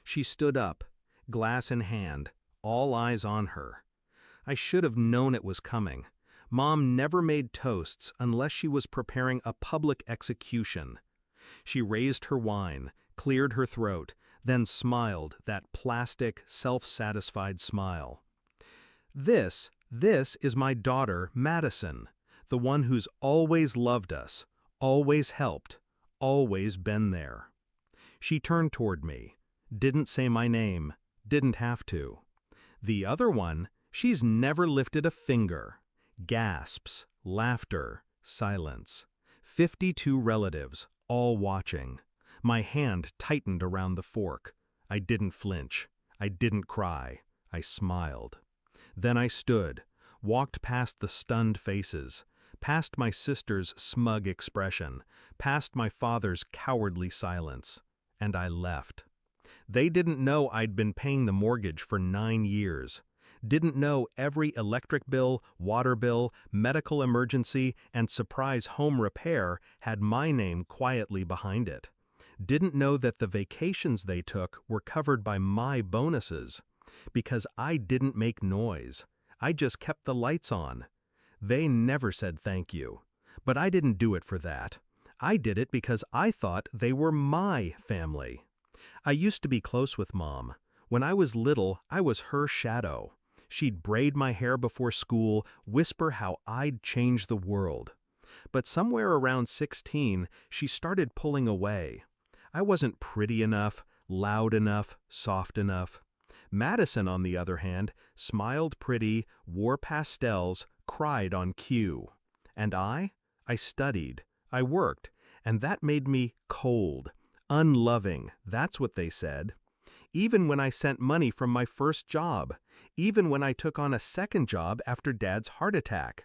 She stood up, glass in hand, all eyes on her. I should have known it was coming. Mom never made toasts unless she was preparing a public execution. She raised her wine, cleared her throat, then smiled, that plastic, self-satisfied smile. This is my daughter, Madison, the one who's always loved us, always helped, always been there. She turned toward me, didn't say my name, didn't have to. The other one, she's never lifted a finger. Gasps, laughter, silence. 52 relatives, all watching. My hand tightened around the fork. I didn't flinch. I didn't cry. I smiled. Then I stood, walked past the stunned faces, past my sister's smug expression, past my father's cowardly silence, and I left. They didn't know I'd been paying the mortgage for 9 years. Didn't know every electric bill, water bill, medical emergency, and surprise home repair had my name quietly behind it. Didn't know that the vacations they took were covered by my bonuses. Because I didn't make noise. I just kept the lights on. They never said thank you. But I didn't do it for that. I did it because I thought they were my family. I used to be close with Mom. When I was little, I was her shadow. She'd braid my hair before school, whisper how I'd change the world. But somewhere around 16, she started pulling away. I wasn't pretty enough, loud enough, soft enough. Madison, on the other hand, smiled pretty, wore pastels, cried on cue. And I studied, I worked, and that made me cold, unloving, that's what they said. Even when I sent money from my first job, even when I took on a second job after Dad's heart attack,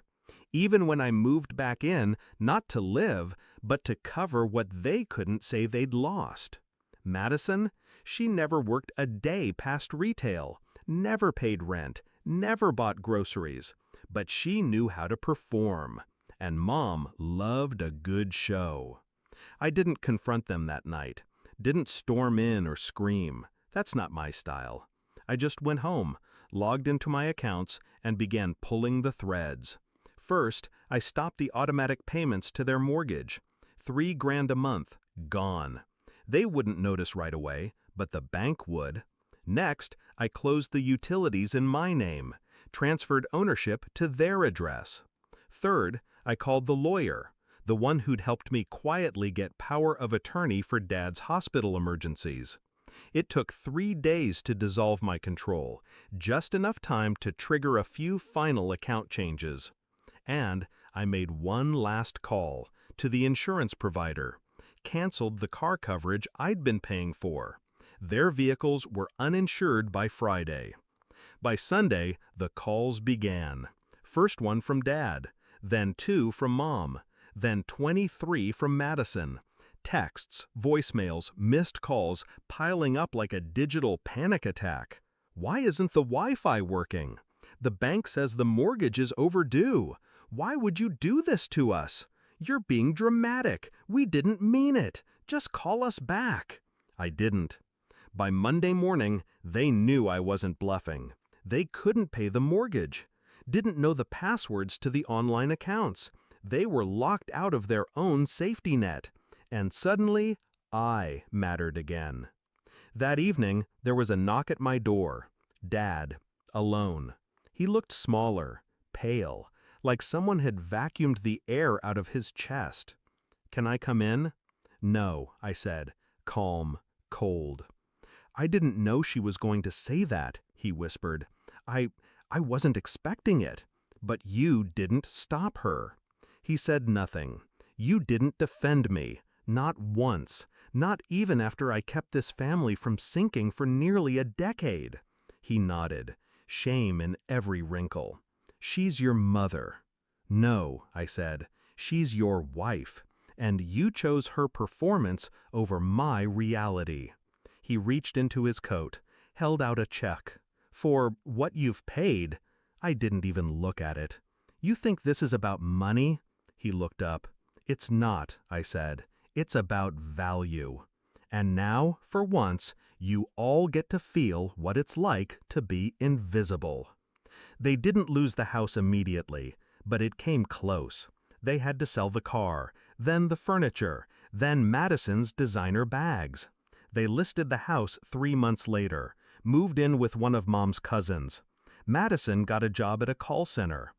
even when I moved back in, not to live, but to cover what they couldn't say they'd lost. Madison, she never worked a day past retail, never paid rent, never bought groceries, but she knew how to perform, and Mom loved a good show. I didn't confront them that night, didn't storm in or scream. That's not my style. I just went home, logged into my accounts, and began pulling the threads. First, I stopped the automatic payments to their mortgage. $3,000 a month, gone. They wouldn't notice right away, but the bank would. Next, I closed the utilities in my name, transferred ownership to their address. Third, I called the lawyer, the one who'd helped me quietly get power of attorney for Dad's hospital emergencies. It took 3 days to dissolve my control, just enough time to trigger a few final account changes. And I made one last call to the insurance provider, canceled the car coverage I'd been paying for. Their vehicles were uninsured by Friday. By Sunday, the calls began. First one from Dad, then 2 from Mom, then 23 from Madison. Texts, voicemails, missed calls piling up like a digital panic attack. Why isn't the Wi-Fi working? The bank says the mortgage is overdue. Why would you do this to us? You're being dramatic. We didn't mean it. Just call us back. I didn't. By Monday morning, they knew I wasn't bluffing. They couldn't pay the mortgage. Didn't know the passwords to the online accounts. They were locked out of their own safety net. And suddenly, I mattered again. That evening, there was a knock at my door. Dad, alone. He looked smaller, pale, like someone had vacuumed the air out of his chest. "Can I come in?" "No," I said, calm, cold. "I didn't know she was going to say that," he whispered. I wasn't expecting it. But you didn't stop her." He said nothing. "You didn't defend me. Not once. Not even after I kept this family from sinking for nearly a decade." He nodded, shame in every wrinkle. "She's your mother." "No," I said, "she's your wife, and you chose her performance over my reality." He reached into his coat, held out a check. "For what you've paid." I didn't even look at it. "You think this is about money?" He looked up. "It's not," I said. "It's about value." And now, for once, you all get to feel what it's like to be invisible. They didn't lose the house immediately, but it came close. They had to sell the car, then the furniture, then Madison's designer bags. They listed the house 3 months later, moved in with one of Mom's cousins. Madison got a job at a call center.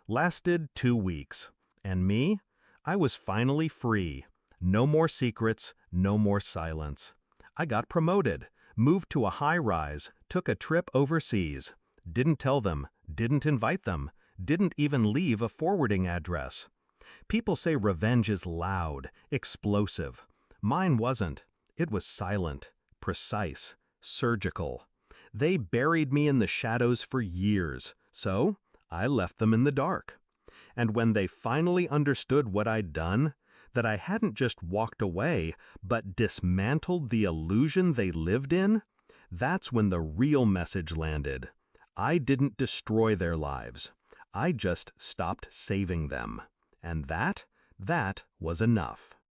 Lasted 2 weeks. And me? I was finally free. No more secrets, no more silence. I got promoted, moved to a high-rise, took a trip overseas. Didn't tell them, didn't invite them, didn't even leave a forwarding address. People say revenge is loud, explosive. Mine wasn't. It was silent, precise, surgical. They buried me in the shadows for years, so I left them in the dark. And when they finally understood what I'd done, that I hadn't just walked away, but dismantled the illusion they lived in, that's when the real message landed. I didn't destroy their lives. I just stopped saving them. And that was enough.